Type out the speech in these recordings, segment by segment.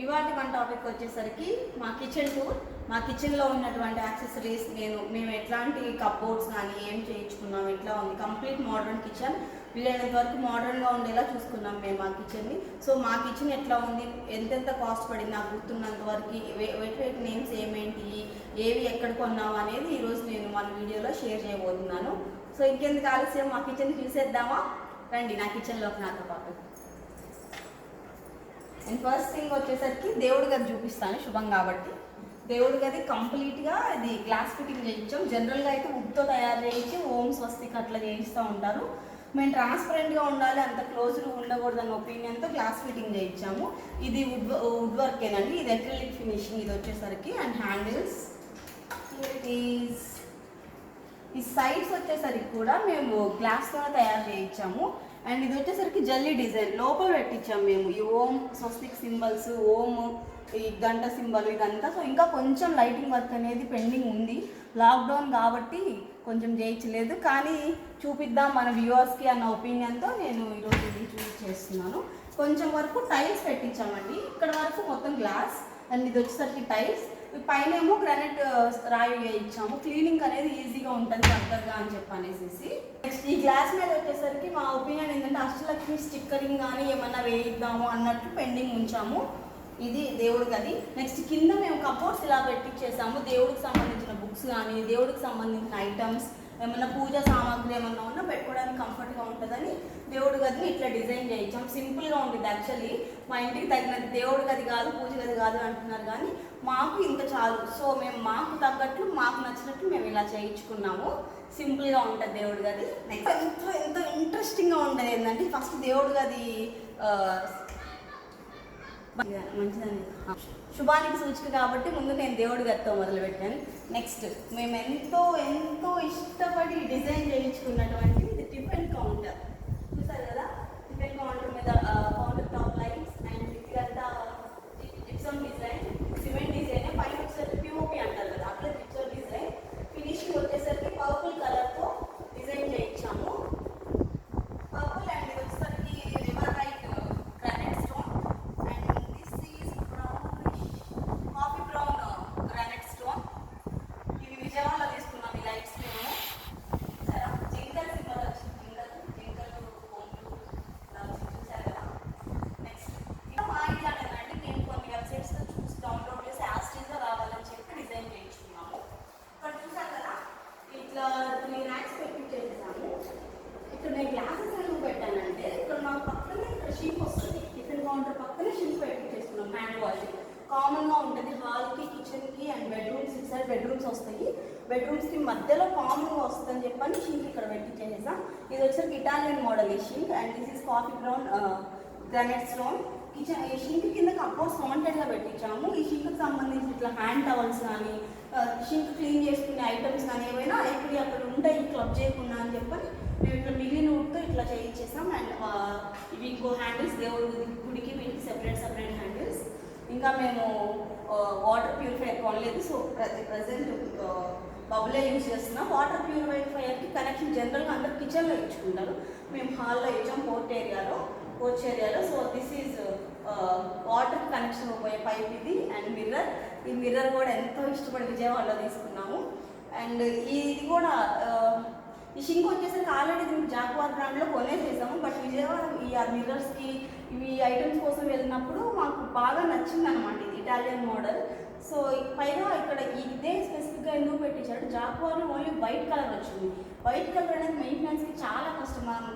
ఇవాళ మన టాపిక్ వచ్చేసరికి మా కిచెన్ టూర్. మా కిచెన్లో ఉన్నటువంటి యాక్సెసరీస్ మేము ఎట్లాంటి కప్బోర్డ్స్ కానీ ఏం చేయించుకున్నాం, ఎట్లా ఉంది, కంప్లీట్ మోడర్న్ కిచెన్. వీలైనంత వరకు మోడర్న్గా ఉండేలా చూసుకున్నాం మేము మా కిచెన్ని. సో మా కిచెన్ ఎట్లా ఉంది, ఎంతెంత కాస్ట్ పడింది నాకు గుర్తున్నంత వరకు, వెయిట్ నేమ్స్ ఏమేంటి, ఏవి ఎక్కడ కొన్నాము అనేది ఈరోజు నేను మన వీడియోలో షేర్ చేయబోతున్నాను. సో ఇంకెందుకు ఆలస్యం, మా కిచెన్ చూసేద్దామా? రండి నా కిచెన్లోకి నాతో పాటు. అండ్ ఫస్ట్ థింగ్ వచ్చేసరికి దేవుడి గది చూపిస్తాను, శుభం కాబట్టి. దేవుడి గది కంప్లీట్గా ఇది గ్లాస్ ఫిట్టింగ్ చేయించాం. జనరల్గా అయితే వుడ్తో తయారు చేయించి ఓం స్వస్తిక్ అట్లా చేయిస్తూ ఉంటారు. మేము ట్రాన్స్పరెంట్గా ఉండాలి, అంత క్లోజ్గా ఉండకూడదు అన్న ఒపీనియన్తో గ్లాస్ ఫిట్టింగ్ చేయించాము. ఇది వుడ్ వర్కేనండి, ఇది అక్రిలిక్ ఫినిషింగ్ ఇది వచ్చేసరికి. అండ్ హ్యాండిల్స్, ఈ సైడ్స్ వచ్చేసరికి కూడా మేము గ్లాస్తోనే తయారు చేయించాము. అండ్ ఇది వచ్చేసరికి జల్లీ డిజైన్ లోపల పెట్టించాము మేము. ఈ ఓం స్వస్తిక్ సింబల్స్, ఓం, ఈ గంట సింబల్ ఇదంతా. సో ఇంకా కొంచెం లైటింగ్ వర్క్ అనేది పెండింగ్ ఉంది, లాక్డౌన్ కాబట్టి కొంచెం చేయించలేదు, కానీ చూపిద్దాం మన వ్యూవర్స్కి అన్న ఒపీనియన్తో నేను ఈరోజు ఇది చేస్తున్నాను. కొంచెం వరకు టైల్స్ పెట్టించామండి, ఇక్కడ వరకు మొత్తం గ్లాస్. అండ్ ఇది వచ్చేసరికి టైల్స్, పైన ఏమో గ్రానైట్ రాయి వేయించాము. క్లీనింగ్ అనేది ఈజీగా ఉంటుంది దగ్గరగా అని చెప్పనేసి. నెక్స్ట్ ఈ గ్లాస్ మీద వచ్చేసరికి మా ఒపీనియన్ ఏంటంటే అష్టలక్ష్మి స్టిక్కరింగ్ కానీ ఏమన్నా వేయిద్దాము అన్నట్టు పెండింగ్ ఉంచాము. ఇది దేవుడి గది. నెక్స్ట్ కింద మేము కబోర్డ్స్ ఇలా పెట్టించేసాము. దేవుడికి సంబంధించిన బుక్స్ కానీ, దేవుడికి సంబంధించిన ఐటమ్స్, ఏమన్నా పూజా సామాగ్రి ఏమన్నా ఉన్నా పెట్టుకోవడానికి కంఫర్ట్గా ఉంటుందని దేవుడి గదిని ఇట్లా డిజైన్ చేయించాం. సింపుల్గా ఉంటుంది యాక్చువల్లీ. మా ఇంటికి తగినది దేవుడి గది కాదు, పూజ గది కాదు అంటున్నారు, కానీ మాకు ఇంత చాలు. సో మేము మాకు తగ్గట్లు, మాకు నచ్చినట్లు మేము ఇలా చేయించుకున్నాము. సింపుల్గా ఉంటుంది దేవుడి గది. నెక్స్ట్ ఎంతో ఇంట్రెస్టింగ్గా ఉంటుంది ఏంటంటే, ఫస్ట్ దేవుడి గది మంచిదని శుభానికి సూచిక కాబట్టి ముందు నేను దేవుడి గదితో మొదలుపెట్టాను. నెక్స్ట్ మేము ఎంతో ఎంతో ఇష్టపడి డిజైన్ చేయించుకున్నటువంటి ఇది టిఫిన్ కౌంటర్. చూసారు కదా, టిఫిన్ కౌంటర్ మీద కౌంటర్ టాప్ లైట్స్ అండ్ ఇదంతా జిప్సమ్ డిజైన్, సిమెంట్ డిజైన్. పైన వచ్చేసరికి పిఓపి అంటారు కదా, అట్లా జిప్సమ్ డిజైన్. ఫినిషింగ్ వచ్చేసరికి పర్పుల్ కలర్తో డిజైన్ చేయించాము. పర్పుల్ అండ్ ఇది వచ్చేసరికి river right granite stone. And this is coffee brown granite stone. ఇవి విజయవాడలో తీసుకున్నాం ఈ లైట్స్ మేము. సరే, జింకల్ సింబల్ వచ్చింది, జింకలు కొంగులు చూసారు కదా. నెక్స్ట్ ఇంకా మా ఇంట్లోనేనండి, మేము కొన్ని వెబ్సైట్స్లో చూసి డౌన్లోడ్ చేసి యాస్టీజ్గా రావాలని చెప్పి డిజైన్ చేయించుకున్నాము. ఇక్కడ చూసారు కదా, ఇట్లా 3 ర్యాక్స్ పెట్టించేసాము. ఇక్కడ నేను గ్లాసెస్ ఎందుకు పెట్టానంటే, ఇక్కడ మా పక్కనే ఇక్కడ షింక్ వస్తుంది, టిఫిన్ కౌంటర్ పక్కనే షింక్ పెట్టించేసుకున్నాం. హ్యాండ్ వాషింగ్ కామన్గా ఉంటుంది హాల్కి, కిచెన్కి అండ్ బెడ్రూమ్స్. ఇటు సైడ్ బెడ్రూమ్స్ వస్తాయి, బెడ్రూమ్స్కి మధ్యలో కామన్గా వస్తుందని చెప్పని షింక్ ఇక్కడ పెట్టించేసాం. ఇది వచ్చేసరికి ఇటాలియన్ మోడల్ ఈ sink. And this is coffee brown granite stone. Kitchen ఈ షింక్ కింద కప్బోర్డ్స్ వాంటెడ్గా పెట్టించాము. ఈ షింక్కి సంబంధించి ఇట్లా హ్యాండ్ టవల్స్ కానీ, షింక్ క్లీన్ చేసుకునే ఐటమ్స్ కానీ ఏవైనా ఎక్కడి అక్కడ ఉంటాయి క్లబ్ చేయకుండా అని చెప్పని మేము ఇట్లా మిగిలిన వుడ్తో ఇట్లా చేయించేసాం. అండ్ ఇవి ఇంకో హ్యాండిల్స్, దేవుడి గుడికి వీటికి సెపరేట్ హ్యాండిల్స్. ఇంకా మేము వాటర్ ప్యూరిఫైయర్ కొనలేదు, సో ప్రజెంట్ బబులే యూజ్ చేస్తున్నాం. వాటర్ ప్యూరిఫైయర్కి కనెక్షన్ జనరల్గా అందరు కిచెన్లో ఇచ్చుకుంటారు, మేము హాల్లో ఇచ్చాం, పోర్చ్ ఏరియాలో. So this is water connection పోయే పైప్ ఇది. అండ్ మిర్రర్, ఈ మిర్రర్ కూడా ఎంతో ఇష్టపడి విజయవాడలో తీసుకున్నాము. అండ్ ఇది కూడా ఈ షింక్ వచ్చేసరికి ఆల్రెడీ దీనికి జాక్వార్ బ్రాండ్లో కొనేసేసాము, బట్ విజయవాడ ఈ మిర్రర్స్కి ఇవి ఐటమ్స్ కోసం వెళ్ళినప్పుడు మాకు బాగా నచ్చింది అనమాట ఇది ఇటాలియన్ మోడల్. సో పైగా ఇక్కడ ఇదే స్పెసిఫిక్గా ఎందుకు పెట్టించారు, జాక్వార్లో ఓన్లీ వైట్ కలర్ వచ్చింది. వైట్ కలర్ అనేది మెయింటెనెన్స్కి చాలా కష్టం. మనం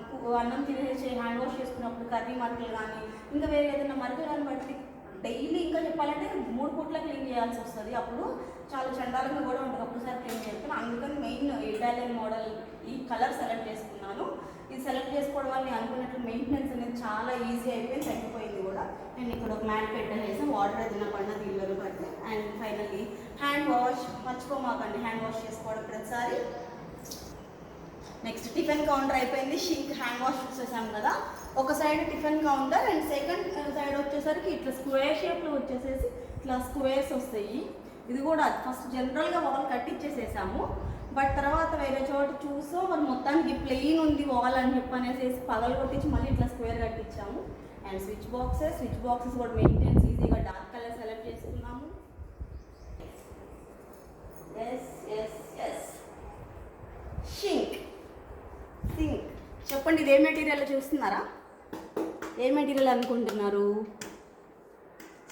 అన్నం తినేసి హ్యాండ్ వాష్ చేసుకున్నప్పుడు కర్రీ మరకలు కానీ, ఇంకా వేరే ఏదైనా మరకలు కానీ బట్టి డైలీ ఇంకా చెప్పాలంటే 3 పూట్ల క్లీన్ చేయాల్సి వస్తుంది. అప్పుడు చాలా చండాలంగా కూడా ఉంటుంది ఒక్కసారి క్లీన్ చేస్తాను. అందుకని మెయిన్ ఇటాలియన్ మోడల్ ఈ కలర్ సెలెక్ట్ చేసుకున్నాను. ఇది సెలెక్ట్ చేసుకోవడం వల్ల నేను అనుకున్నట్లు మెయింటెనెన్స్ అనేది చాలా ఈజీ అయిపోయింది, తగ్గిపోయింది కూడా. నేను ఇక్కడ ఒక మ్యాట్ పెట్టేసి వాటర్ ఏదైనా పడినది ఇల్లు పట్టి. అండ్ ఫైనల్లీ హ్యాండ్ వాష్ మర్చిపోమాకండి, హ్యాండ్ వాష్ చేసుకోవడం ప్రతిసారి. నెక్స్ట్ టిఫిన్ కౌంటర్ అయిపోయింది, షింక్ హ్యాండ్ వాష్ చేసాం కదా. ఒక side tiffin counter and second side వచ్చేసరికి ఇట్లా స్క్వేర్ షేప్లో వచ్చేసేసి ఇట్లా స్క్వేర్స్ వస్తాయి. ఇది కూడా ఫస్ట్ జనరల్గా వాల్ కట్టించేసేసాము, బట్ తర్వాత వేరే చోట చూసో మరి మొత్తానికి ప్లెయిన్ ఉంది వాల్ అని చెప్పనేసి పగలు కొట్టించి మళ్ళీ ఇట్లా స్క్వేర్ కట్టించాము. అండ్ స్విచ్ బాక్సెస్ కూడా మెయింటెన్స్ ఈజీగా డార్క్ చెప్పండి ఇదే మెటీరియల్ చూస్తున్నారా? ఏ మెటీరియల్ అనుకుంటున్నారు?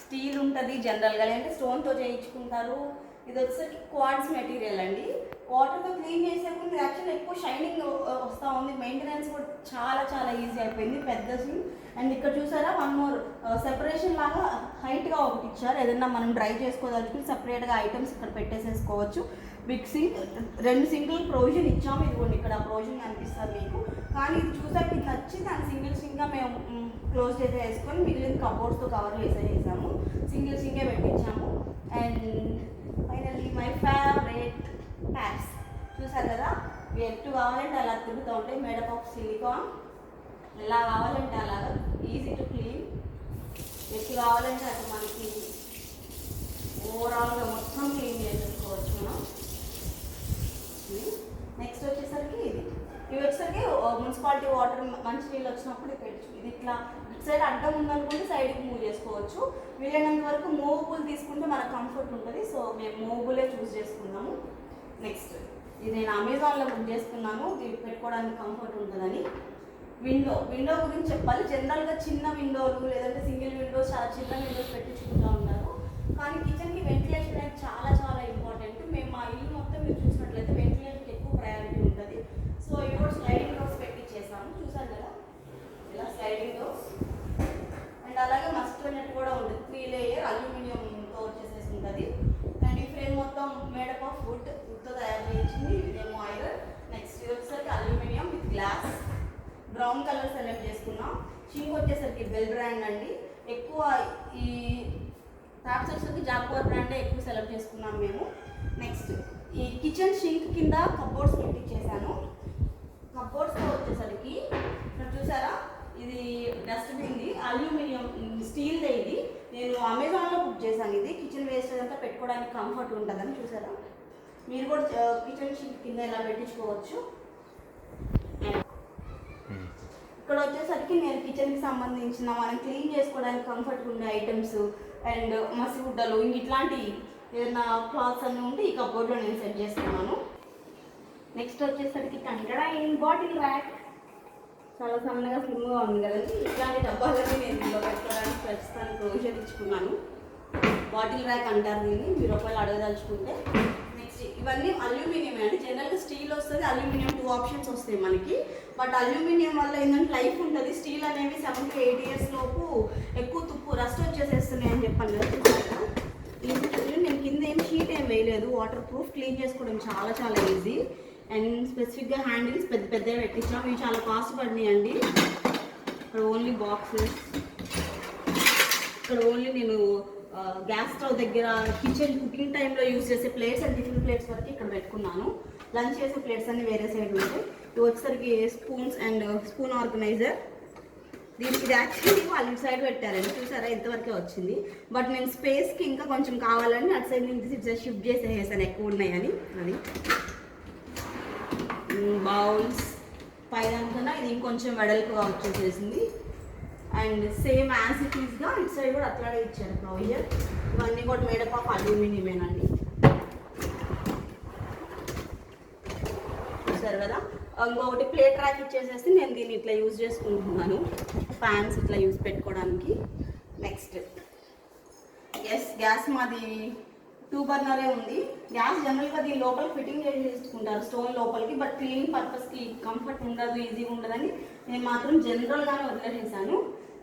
స్టీల్ ఉంటుంది జనరల్గా, లేదంటే స్టోన్తో చేయించుకుంటారు. ఇది వచ్చేసరికి క్వార్ట్జ్ మెటీరియల్ అండి. వాటర్తో క్లీన్ చేసే ముందు యాక్చువల్లీ ఎక్కువ షైనింగ్ వస్తూ ఉంది. మెయింటెనెన్స్ కూడా చాలా చాలా ఈజీ అయిపోయింది. పెద్ద సింక్. అండ్ ఇక్కడ చూసారా వన్ మోర్ సెపరేషన్ లాగా హైట్గా ఒకటి ఇచ్చారు. ఏదన్నా మనం డ్రై చేసుకోదలుచుకుని సపరేట్గా ఐటమ్స్ ఇక్కడ పెట్టేసేసుకోవచ్చు. బిగ్ సింక్, 2 సింకులు ప్రొవిజన్ ఇచ్చాము. ఇదిగోండి ఇక్కడ ప్రొవిజన్ కనిపిస్తుంది మీకు. కానీ ఇది చూసాక ఇది నచ్చి దాన్ని సింగిల్ సింక్గా మేము క్లోజ్ చేసేసుకొని మిగిలిన కబోర్డ్స్తో కవర్ చేసేసాము. సింగిల్ సింకే పెట్టించాము. And finally my favourite taps చూసారు కదా, ఎటు కావాలంటే అలా తిరుగుతూ ఉంటాయి. మేడప్ ఆఫ్ సిలికాన్, ఎలా కావాలంటే అలాగా ఈజీ టు క్లీన్. ఎటు కావాలంటే అటు మనకి ఓవరాల్గా మొత్తం క్లీన్ చేసేసుకోవచ్చు మనం. నెక్స్ట్ వచ్చేసరికి ఇవి వచ్చేసరికి మున్సిపాలిటీ వాటర్ మంచి నీళ్ళు వచ్చినప్పుడు పెట్టచ్చు. ఇది ఇట్లా ఇటు సైడ్ అడ్డం ఉందనుకుంటే సైడ్కి మూవ్ చేసుకోవచ్చు. వీలైనంత వరకు మూవబుల్ తీసుకుంటే మనకు కంఫర్ట్ ఉంటుంది. సో మేము మూవబులే చూస్ చేసుకున్నాము. నెక్స్ట్ ఇది నేను అమెజాన్లో బుక్ చేసుకున్నాను. ఇది పెట్టుకోవడానికి కంఫర్ట్ ఉంటుందని. విండో గురించి చెప్పాలి. జనరల్గా చిన్న విండోలు లేదంటే సింగిల్ విండోస్, చాలా చిన్న విండోస్ పెట్టించుకుంటూ ఉంటారు. కానీ కిచెన్కి వెంటిలేషన్ అనేది చాలా చాలా ఇంపార్టెంట్. మేము మా ఇల్లు మొత్తం మీరు చూసినట్లయితే వెంటిలేషన్కి ఎక్కువ ప్రయారిటీ ఉంటుంది. సో ఇవి కూడా స్లైడింగ్ డోర్స్ పెట్టించేసాము. చూసారు కదా ఇలా స్లైడింగ్ డోర్స్. అండ్ అలాగే మస్ట్ నెట్ కూడా ఉంటుంది. 3 లేయర్ అల్యూమినియంతో వచ్చేసేసి ఉంటుంది. అండ్ ఈ ఫ్రేమ్ మొత్తం మేడప్ ఆఫ్ వుడ్తో తయారు చేయించింది. ఇదేమో ఐరన్. నెక్స్ట్ ఇది వచ్చేసరికి aluminium with glass. Brown colour select చేసుకున్నాం. షింక్ వచ్చేసరికి బెల్ బ్రాండ్ అండి. ఎక్కువ ఈ ట్యాప్స్ వచ్చేసరికి జాక్వార్ బ్రాండే ఎక్కువ సెలెక్ట్ చేసుకున్నాం మేము. నెక్స్ట్ ఈ కిచెన్ షింక్ కింద కబోర్డ్స్ పెట్టించేసాను. కబోర్డ్స్తో వచ్చేసరికి ఇక్కడ చూసారా ఇది డస్ట్బిన్ది అల్యూమినియం స్టీల్దే. ఇది నేను అమెజాన్లో బుక్ చేశాను. ఇది కిచెన్ వేస్టేజ్ అంతా పెట్టుకోవడానికి కంఫర్ట్ ఉంటుందని. చూసారా మీరు కూడా కిచెన్ షింక్ కింద ఇలా పెట్టించుకోవచ్చు. ఇక్కడ వచ్చేసరికి నేను కిచెన్కి సంబంధించిన మనం క్లీన్ చేసుకోవడానికి కంఫర్ట్గా ఉండే ఐటమ్స్ అండ్ మసిగుడ్డలు ఇంక ఇట్లాంటి ఏదైనా క్లాత్స్ అన్నీ ఉంటే ఈ కబోర్డ్లో నేను సెట్ చేసుకున్నాను. నెక్స్ట్ వచ్చేసరికి కంటైన్ బాటిల్ ర్యాక్. చాలా సన్నగా స్లిమ్గా ఉంది కదండి. ఇట్లాంటి డబ్బాలన్నీ నేను ఇంట్లో పెట్టుకోవడానికి ప్రస్తుతానికి ప్రొవిజన్ ఇచ్చుకున్నాను. బాటిల్ ర్యాక్ అంటారు దీన్ని, మీరు ఒకవేళ అడగదలుచుకుంటే. నెక్స్ట్ ఇవన్నీ అల్యూమినియం అండి. జనరల్గా స్టీల్ వస్తుంది, అల్యూమినియం 2 ఆప్షన్స్ వస్తాయి మనకి. బట్ అల్యూమినియం వల్ల ఏంటంటే లైఫ్ ఉంటుంది. స్టీల్ అనేవి 7 to 8 years లోపు ఎక్కువ తుప్పు రస్ట్ వచ్చేసేస్తున్నాయి అని చెప్పాను కదా. నేను కింద ఏం షీట్ ఏం వేయలేదు. వాటర్ ప్రూఫ్, క్లీన్ చేసుకోవడం చాలా చాలా ఈజీ. అండ్ స్పెసిఫిక్గా హ్యాండిల్స్ పెద్ద పెద్దగా పెట్టించాం. ఇవి చాలా కాస్ట్ పడినాయి అండి. ఇక్కడ ఓన్లీ బాక్సెస్, ఇక్కడ ఓన్లీ నేను గ్యాస్ స్టవ్ దగ్గర కిచెన్ కుకింగ్ టైంలో యూజ్ చేసే ప్లేట్స్ అండ్ టిఫిన్ ప్లేట్స్ వరకు ఇక్కడ పెట్టుకున్నాను. లంచ్ చేసే ప్లేట్స్ అన్ని వేరే సైడ్ ఉంటాయి. ఇవి వచ్చేసరికి స్పూన్స్ అండ్ స్పూన్ ఆర్గనైజర్. దీనికి ఇది యాక్చువల్లీ వాళ్ళు ఇటు సైడ్ పెట్టారండి. చూసారా ఇంతవరకే వచ్చింది. బట్ నేను స్పేస్కి ఇంకా కొంచెం కావాలని అటు సైడ్ నుంచి ఇటు సైడ్ షిఫ్ట్ చేసేసాను ఎక్కువ ఉన్నాయని. అది బౌల్స్ పైన ఇది ఇంకొంచెం వెడల్పుగా వచ్చేసేసింది. అండ్ సేమ్ యాజ్ ఇట్ ఈస్గా ఇటు సైడ్ కూడా అట్లాగే ఇచ్చారు ప్రొవిజన్. ఇవన్నీ కూడా మేడప్ ఆఫ్ అల్యూమినియమేనండి. చూసారు కదా. ఇంకొకటి ప్లేట్ ర్యాక్ ఇచ్చేసేసి నేను దీన్ని ఇట్లా యూజ్ చేసుకుంటున్నాను. ప్యాన్స్ ఇట్లా యూజ్ పెట్టుకోవడానికి. నెక్స్ట్ గ్యాస్ మాది 2 బర్నరే ఉంది. గ్యాస్ జనరల్గా దీని లోపలికి ఫిట్టింగ్ చేసి తీసుకుంటారు స్టోన్ లోపలికి. బట్ క్లీనింగ్ పర్పస్కి కంఫర్ట్ ఉండదు, ఈజీగా ఉండదని నేను మాత్రం జనరల్గానే వదిలేసేసాను.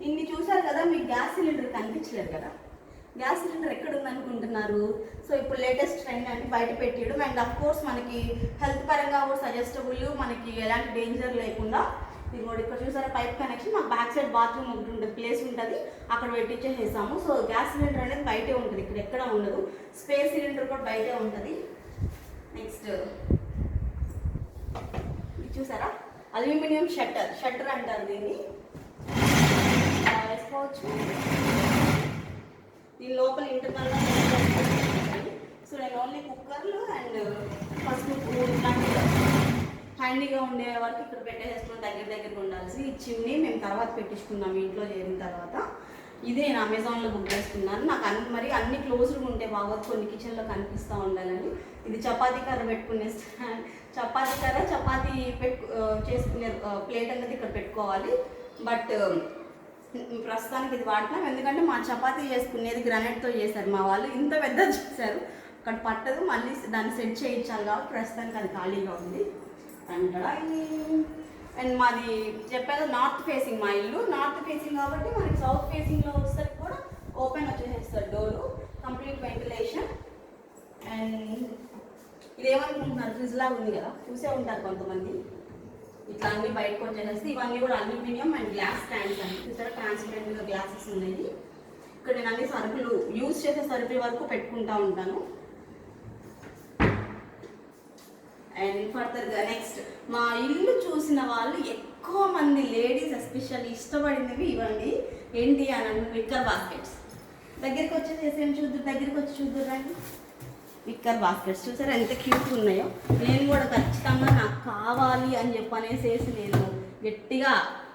ఇన్ని చూసారు కదా, మీకు గ్యాస్ సిలిండర్ కనిపించలేదు కదా. గ్యాస్ సిలిండర్ ఎక్కడ ఉందనుకుంటున్నారు? సో ఇప్పుడు లేటెస్ట్ ట్రెండ్ అంటే బయట పెట్టేయడం. అండ్ అఫ్ కోర్స్ మనకి హెల్త్ పరంగా కూడా సజెస్టబుల్, మనకి ఎలాంటి డేంజర్ లేకుండా. ఇది కూడా ఇక్కడ చూసారా పైప్ కనెక్షన్. మాకు బ్యాక్ సైడ్ బాత్రూమ్ ఒకటి ఉంటుంది, ప్లేస్ ఉంటుంది, అక్కడ పెట్టించేసేసాము. సో గ్యాస్ సిలిండర్ అనేది బయటే ఉంటుంది, ఇక్కడ ఎక్కడ ఉండదు. స్పేర్ సిలిండర్ కూడా బయటే ఉంటుంది. నెక్స్ట్ చూసారా అల్యూమినియం షట్టర్ అంటారు దీన్ని. వేసుకోవచ్చు. దీని లోపల ఇంటర్నల్గా. సో నేను ఓన్లీ కుక్కర్లు అండ్ పసుపు ఇట్లాంటి హ్యాండీగా ఉండే వరకు ఇక్కడ పెట్టేసుకుని దగ్గరగా ఉండాల్సి. ఈ చిమ్ని మేము తర్వాత పెట్టించుకున్నాము ఇంట్లో చేరిన తర్వాత. ఇది నేను అమెజాన్లో బుక్ చేసుకున్నాను. నాకు అన్ని క్లోజ్డ్గా ఉంటే బాగా కొన్ని కిచెన్లో కనిపిస్తూ ఉండాలని. ఇది చపాతీ కర్ర పెట్టుకునే చపాతీ కర్ర, చపాతీ చేసుకునే ప్లేట్ అనేది ఇక్కడ పెట్టుకోవాలి. బట్ ప్రస్తుతానికి ఇది వాడుతున్నాం, ఎందుకంటే మా చపాతీ చేసుకునేది గ్రానైట్తో చేశారు మా వాళ్ళు. ఇంత పెద్ద చేశారు, అక్కడ పట్టదు, మళ్ళీ దాన్ని సెట్ చేయించాలి కాబట్టి ప్రస్తుతానికి అది ఖాళీగా ఉంది. అండ్ మాది చెప్పాను నార్త్ ఫేసింగ్, మా ఇల్లు నార్త్ ఫేసింగ్ కాబట్టి మనకి సౌత్ ఫేసింగ్లో వచ్చేసరికి కూడా ఓపెన్ వచ్చేసేస్తారు డోరు, కంప్లీట్ వెంటిలేషన్. అండ్ ఇదేమనుకుంటున్నారు, ఫ్రిడ్జ్ లాగా ఉంది కదా, చూసే ఉంటారు కొంతమంది. ఇట్లా అన్ని బయటకు వచ్చేసేస్తే ఇవన్నీ కూడా అల్యూమినియం అండ్ గ్లాస్ స్టాండ్స్ అని చూసారా, ట్రాన్స్పరెంట్గా గ్లాసెస్ ఉన్నాయి. ఇక్కడ నేను అన్ని సరుకులు యూజ్ చేసే సరుకుల వరకు పెట్టుకుంటూ ఉంటాను. అండ్ ఫర్దర్గా నెక్స్ట్ మా ఇల్లు చూసిన వాళ్ళు ఎక్కువ మంది లేడీస్ ఎస్పెషల్లీ ఇష్టపడినవి ఇవ్వండి. ఏంటి అని అంటే విక్కర్ బాస్కెట్స్. దగ్గరికి వచ్చేసేసి దగ్గరికి వచ్చి చూద్దురండి. విక్కర్ బాస్కెట్స్ చూసారా ఎంత క్యూట్ ఉన్నాయో. నేను కూడా ఖచ్చితంగా నాకు కావాలి అని చెప్పనేసేసి నేను గట్టిగా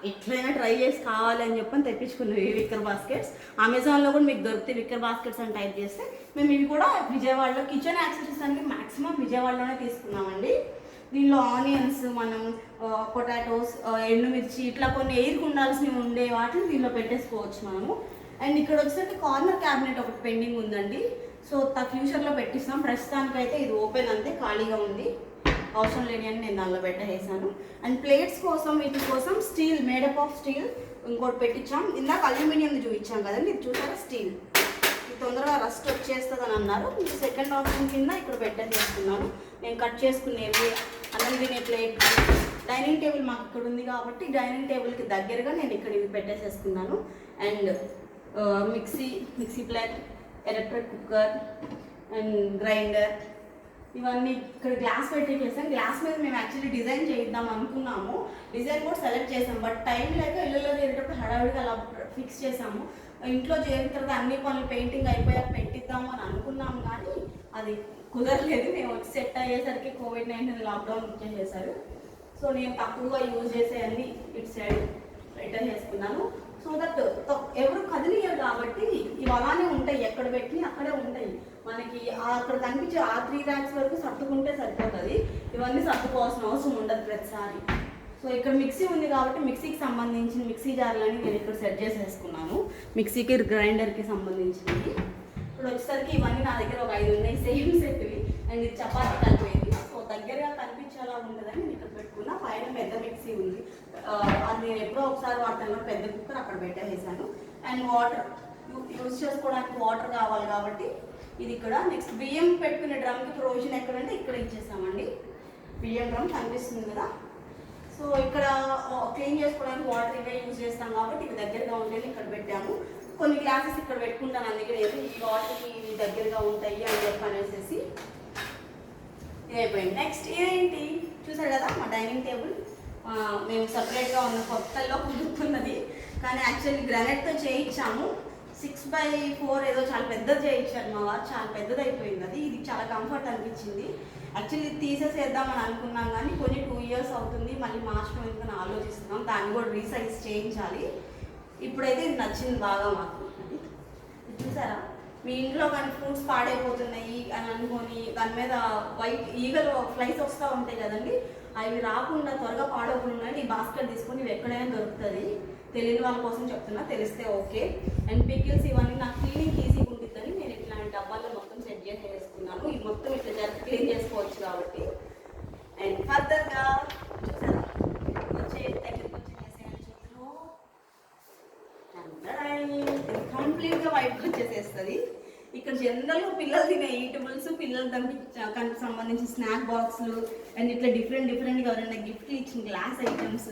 ఎట్లయినా ట్రై చేసి కావాలి అని చెప్పని తెప్పించుకున్నాను ఈ విక్కర్ బాస్కెట్స్. అమెజాన్లో కూడా మీకు దొరుకుతాయి విక్కర్ బాస్కెట్స్ అని టైప్ చేస్తే. మేము ఇవి కూడా విజయవాడలో కిచెన్ యాక్సెసరీస్ అన్ని మ్యాక్సిమం విజయవాడలోనే తీసుకున్నామండి. దీనిలో ఆనియన్స్, మనం పొటాటోస్, ఎండుమిర్చి ఇట్లా కొన్ని ఎయిర్కి ఉండాల్సినవి ఉండే వాటిని దీనిలో పెట్టేసుకోవచ్చు మనము. అండ్ ఇక్కడ వచ్చేసరికి కార్నర్ క్యాబినెట్ ఒకటి పెండింగ్ ఉందండి, సో ఫ్యూచర్లో పెట్టిస్తాం. ప్రస్తుతానికైతే ఇది ఓపెన్ అంతే, ఖాళీగా ఉంది, అవసరం లేని అని నేను దానిలో పెట్టేసాను. అండ్ ప్లేట్స్ కోసం వీటి కోసం స్టీల్, మేడప్ ఆఫ్ స్టీల్ ఇంకోటి పెట్టించాం. ఇందాక అల్యూమినియం చూపించాం కదండి, ఇది చూసారా స్టీల్, ఇది తొందరగా రస్ట్ వచ్చేస్తుంది అని అన్నారు. ఇది సెకండ్ ఆప్షన్ కింద ఇక్కడ పెట్టేసుకున్నాను. నేను కట్ చేసుకునేవి, అన్నం తినే ప్లేట్, డైనింగ్ టేబుల్ మాకు ఇక్కడ ఉంది కాబట్టి డైనింగ్ టేబుల్కి దగ్గరగా నేను ఇక్కడ ఇవి పెట్టేసేసుకున్నాను. And mixie plate, electric cooker and grinder, ఇవన్నీ ఇక్కడ గ్లాస్ పెట్టేసాం. గ్లాస్ మీద మేము యాక్చువల్లీ డిజైన్ చేద్దాం అనుకున్నాము, డిజైన్ కూడా సెలెక్ట్ చేసాం. బట్ టైం లేక ఇళ్ళలో చేరేటప్పుడు హడావిడిగా అలా ఫిక్స్ చేసాము. ఇంట్లో చేరిన తర్వాత అన్ని పనులు పెయింటింగ్ అయిపోయాక పెట్టిద్దాము అని అనుకున్నాము, కానీ అది కుదరలేదు. మేము వచ్చి సెట్ అయ్యేసరికి COVID-19 లాక్డౌన్ ఇచ్చేసేసారు. సో నేను తక్కువగా యూజ్ చేసే అన్ని ఇటు సైడ్ రిటర్న్ చేసుకున్నాను. సో దట్ ఎవరు కదిలియరు కాబట్టి ఇవి అలానే ఉంటాయి, ఎక్కడ పెట్టి అక్కడే ఉంటాయి. మనకి అక్కడ కనిపించే ఆ 3 racks వరకు సర్దుకుంటే సరిపోతుంది, ఇవన్నీ సర్దుకోవాల్సిన అవసరం ఉండదు ప్రతిసారి. సో ఇక్కడ మిక్సీ ఉంది కాబట్టి మిక్సీకి సంబంధించిన మిక్సీ జార్లని నేను ఇక్కడ సెట్ చేసేసుకున్నాను, మిక్సీకి గ్రైండర్కి సంబంధించినవి. ఇప్పుడు వచ్చేసరికి ఇవన్నీ నా దగ్గర ఒక 5 ఉన్నాయి, సేమ్ సెట్వి. అండ్ ఇది చపాతీ కలిపేది, సో దగ్గరగా కనిపించేలా ఉంటుందని నేను ఇక్కడ పెట్టుకున్నా. పైన పెద్ద మిక్సీ ఉంది, అది నేను ఎప్పుడో ఒకసారి వాడతాను, పెద్ద కుక్కర్ అక్కడ పెట్టేసాను. అండ్ వాటర్ యూజ్ చేసుకోవడానికి వాటర్ కావాలి కాబట్టి ఇది ఇక్కడ. నెక్స్ట్ బియ్యం పెట్టుకునే డ్రమ్కి ప్రొవిజన్ ఎక్కడంటే ఇక్కడ ఇచ్చేసామండి. బియ్యం డ్రమ్ కనిపిస్తుంది కదా, సో ఇక్కడ క్లీన్ చేసుకోవడానికి వాటర్ ఇవే యూజ్ చేస్తాం కాబట్టి ఇవి దగ్గరగా ఉండేది ఇక్కడ పెట్టాము. కొన్ని గ్లాసెస్ ఇక్కడ పెట్టుకుంటాను, అందుకే ఈ వాటర్కి ఇవి దగ్గరగా ఉంటాయి అని చెప్పనేసి ఇదైపోయింది. నెక్స్ట్ ఇదేంటి చూసారు కదా, మా డైనింగ్ టేబుల్ మేము సపరేట్గా ఉన్న కొత్తల్లో కుదురుతున్నది, కానీ యాక్చువల్లీ గ్రానైట్తో చేయించాము. 6x4 ఏదో చాలా పెద్దది చేయించారు మా వారు, చాలా పెద్దది అయిపోయింది అది. ఇది చాలా కంఫర్ట్ అనిపించింది. యాక్చువల్లీ తీసేసేద్దామని అనుకున్నాం, కానీ కొన్ని 2 years అవుతుంది, మళ్ళీ మార్చడం ఎందుకని ఆలోచిస్తున్నాం. దాన్ని కూడా రీసైజ్ చేయించాలి. ఇప్పుడైతే ఇది నచ్చింది బాగా మాకు. చూసారా, మీ ఇంట్లో కానీ ఫ్రూట్స్ పాడైపోతున్నాయి అని అనుకొని దాని మీద వైట్ ఈగలు ఫ్లైస్ వస్తూ ఉంటాయి కదండి, అవి రాకుండా త్వరగా పాడవకుండా ఈ బాస్కెట్ తీసుకొని ఇవి ఎక్కడైనా దొరుకుతుంది. తెలియని వాళ్ళ కోసం చెప్తున్నా, తెలిస్తే ఓకే. అండ్ పికిల్స్ ఇవన్నీ నాకు క్లీనింగ్ ఈజీగా ఉంటుందని నేను ఇట్లాంటి డబ్బాల్లో మొత్తం సెట్ చేసి వేసుకున్నాను. ఇది మొత్తం ఇట్లా జరిపి క్లీన్ చేసుకోవచ్చు కాబట్టి. అండ్ ఫర్దర్గా చూసారా, దగ్గరికి కంప్లీట్గా వైట్ వచ్చేసేస్తుంది. ఇక్కడ జనరల్గా పిల్లలు తినే ఈటబుల్స్, పిల్లలు దానికి సంబంధించిన స్నాక్ బాక్స్లు అండ్ ఇట్లా డిఫరెంట్గా ఎవరైనా గిఫ్ట్లు ఇచ్చిన గ్లాస్ ఐటమ్స్,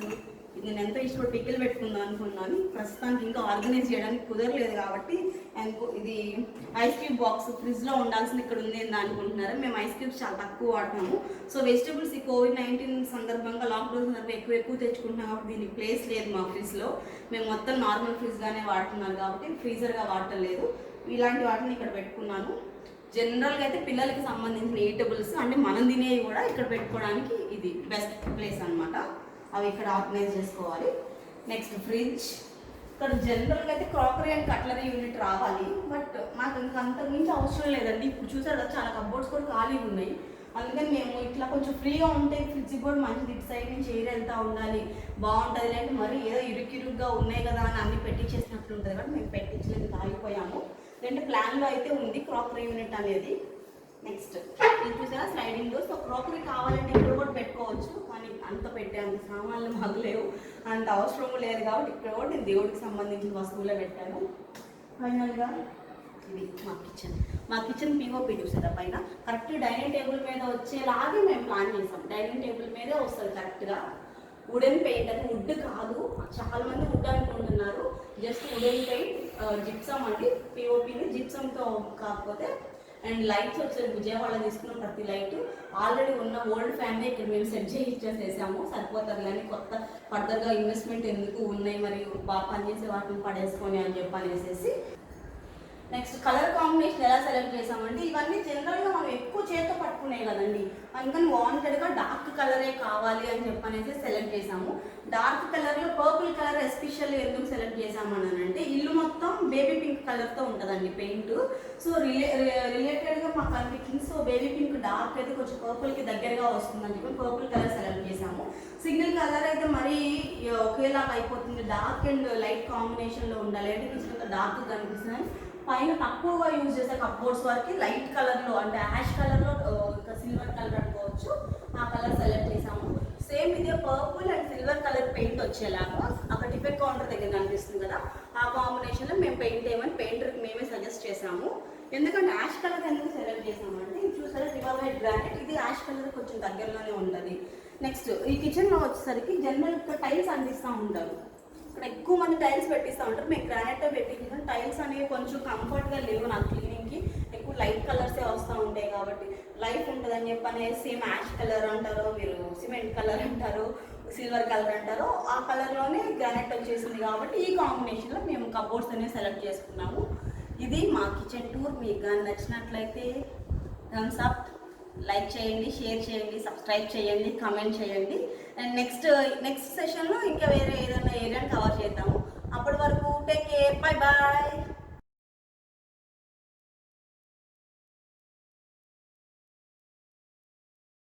ఇది నేను ఎంతో ఇష్టపడి పిక్కలు పెట్టుకుందాం అనుకున్నాను. ప్రస్తుతానికి ఇంకా ఆర్గనైజ్ చేయడానికి కుదరలేదు కాబట్టి. అండ్ ఇది ఐస్ క్యూబ్ బాక్స్ ఫ్రిడ్జ్లో ఉండాల్సింది ఇక్కడ ఉంది అని అనుకుంటున్నారు. మేము ఐస్ క్యూబ్స్ చాలా తక్కువ వాడతాము. సో వెజిటబుల్స్ ఈ COVID-19 సందర్భంగా, లాక్డౌన్ సందర్భంగా ఎక్కువ తెచ్చుకుంటున్నాం కాబట్టి దీనికి ప్లేస్ లేదు మా ఫ్రిడ్జ్లో. మేము మొత్తం నార్మల్ ఫ్రిడ్జ్గానే వాడుతున్నాం కాబట్టి ఫ్రీజర్గా వాడటం లేదు. ఇలాంటి వాటిని ఇక్కడ పెట్టుకున్నాను. జనరల్గా అయితే పిల్లలకి సంబంధించిన ఈటబుల్స్ అంటే మనం తినేవి కూడా ఇక్కడ పెట్టుకోవడానికి ఇది బెస్ట్ ప్లేస్ అనమాట. అవి ఇక్కడ ఆర్గనైజ్ చేసుకోవాలి. నెక్స్ట్ ఫ్రిడ్జ్, ఇక్కడ జనరల్గా అయితే క్రాకరీ అండ్ కట్లరీ యూనిట్ రావాలి, బట్ మాకు ఇంకా అంతకు మించి అవసరం లేదండి. ఇప్పుడు చూసారు చాలా కబోర్డ్స్ కూడా ఖాళీగా ఉన్నాయి, అందుకని మేము ఇట్లా కొంచెం ఫ్రీగా ఉంటే ఫ్రిడ్జ్ కూడా మంచిది, ఇటు సైడ్ నుంచి ఎయిర్ వెళ్తూ ఉండాలి బాగుంటుంది. అంటే మరి ఏదో ఇరుగ్గా ఉన్నాయి కదా అని అన్ని పెట్టించేసినట్లు ఉంటుంది కాబట్టి మేము పెట్టించలేదు, ఆగిపోయాము. రెండు ప్లాన్లో అయితే ఉంది క్రాకరీ యూనిట్ అనేది. నెక్స్ట్ ఇది చూసారా స్లైడింగ్ డోర్. సో క్రాకరీ కావాలంటే ఇక్కడ కూడా పెట్టుకోవచ్చు, కానీ అంత పెట్టే అంత సామాన్లు మాకు లేవు, అంత అవసరం లేదు కాబట్టి ఇక్కడ కూడా నేను దేవుడికి సంబంధించిన వస్తువులే పెట్టాను. ఫైనల్గా ఇది మా కిచెన్ పిఓపి చూసారా పైన కరెక్ట్ డైనింగ్ టేబుల్ మీద వచ్చేలాగే మేము ప్లాన్ చేసాం. డైనింగ్ టేబుల్ మీదే వస్తుంది కరెక్ట్గా. వుడెన్ పెయింట్, అది వుడ్ కాదు, చాలా మంది వుడ్ అనుకుంటున్నారు, జస్ట్ వుడెన్ పెయింట్ జిప్సమ్ అండి. పిఓపిని జిప్సమ్తో కాకపోతే. అండ్ లైట్స్ వచ్చేది విజయవాడ తీసుకున్న ప్రతి లైట్ ఆల్రెడీ ఉన్న ఓల్డ్ ఫ్యాన్నే ఇక్కడ మేము సెట్ చేసేసాము, సరిపోతుంది కానీ కొత్త ఫర్దర్గా ఇన్వెస్ట్మెంట్ ఎందుకు ఉన్నాయి మరియు బాగా పనిచేసే వాటిని పడేసుకొని అని చెప్పనేసి. నెక్స్ట్ కలర్ కాంబినేషన్ ఎలా సెలెక్ట్ చేసామంటే ఇవన్నీ జనరల్గా మనం ఎక్కువ చేతితో పట్టుకునే కదండి, అందుకని వాంటెడ్గా డార్క్ కలరే కావాలి అని చెప్పనేసి సెలెక్ట్ చేసాము. డార్క్ కలర్లో పర్పుల్ కలర్ ఎస్పెషల్లీ ఎందుకు సెలెక్ట్ చేసామని అంటే ఇల్లు మొత్తం బేబీ పింక్ కలర్తో ఉంటుందండి పెయింట్. సో రిలేటెడ్గా మాకు అనిపించింది. సో బేబీ పింక్ డార్క్ అయితే కొంచెం పర్పుల్కి దగ్గరగా వస్తుందని చెప్పి పర్పుల్ కలర్ సెలెక్ట్ చేసాము. సింగిల్ కలర్ అయితే మరీ ఒకేలాగా అయిపోతుంది, డార్క్ అండ్ లైట్ కాంబినేషన్లో ఉండాలి, అంటే కొంచెం డార్క్ కనిపిస్తుంది. పైన తక్కువగా యూజ్ చేసే కప్బోర్డ్స్ వరకు లైట్ కలర్లో అంటే యాష్ కలర్లో ఇంకా సిల్వర్ కలర్ అనుకోవచ్చు, ఆ కలర్ సెలెక్ట్ చేసాము. సేమ్ ఇదే purple and silver colour paint వచ్చేలాగా అక్కడ టిఫిన్ కౌంటర్ దగ్గర కనిపిస్తుంది కదా, ఆ కాంబినేషన్లో మేము పెయింట్ వేయమని పెయింటర్కి మేమే సజెస్ట్ చేసాము. ఎందుకంటే యాష్ కలర్ ఎందుకు సెలెక్ట్ చేసామంటే ఇది చూసారా రివాల్వైట్ గ్రానైట్, ఇది యాష్ కలర్ కొంచెం దగ్గరలోనే ఉంటుంది. నెక్స్ట్ ఈ కిచెన్లో వచ్చేసరికి జనరల్ టైల్స్ అందిస్తూ ఉంటారు, ఇక్కడ ఎక్కువ మంది టైల్స్ పెట్టిస్తూ ఉంటారు, మేము గ్రానైట్తో పెట్టించాం. టైల్స్ అనేవి కొంచెం కంఫర్ట్గా లేవు నాకు క్లీనింగ్కి, ఎక్కువ లైట్ కలర్సే వస్తూ ఉంటాయి కాబట్టి లైట్ ఉంటుందని చెప్పనేసి సేమ్ యాష్ కలర్ అంటారు, మీరు సిమెంట్ కలర్ అంటారు, సిల్వర్ కలర్ అంటారు, ఆ కలర్లోనే గ్రానైట్ వచ్చేసింది కాబట్టి ఈ కాంబినేషన్లో మేము కబోర్డ్స్ అనేవి సెలెక్ట్ చేసుకున్నాము. ఇది మా కిచెన్ టూర్. మీకు కానీ నచ్చినట్లయితే థమ్స్ అప్, లైక్ చేయండి, షేర్ చేయండి, సబ్స్క్రైబ్ చేయండి, కామెంట్ చేయండి. అండ్ నెక్స్ట్ సెషన్లో ఇంకా వేరే ఏదైనా ఏరియాని కవర్ చేద్దాము. అప్పటి వరకు టేక్ కేర్, బై బాయ్.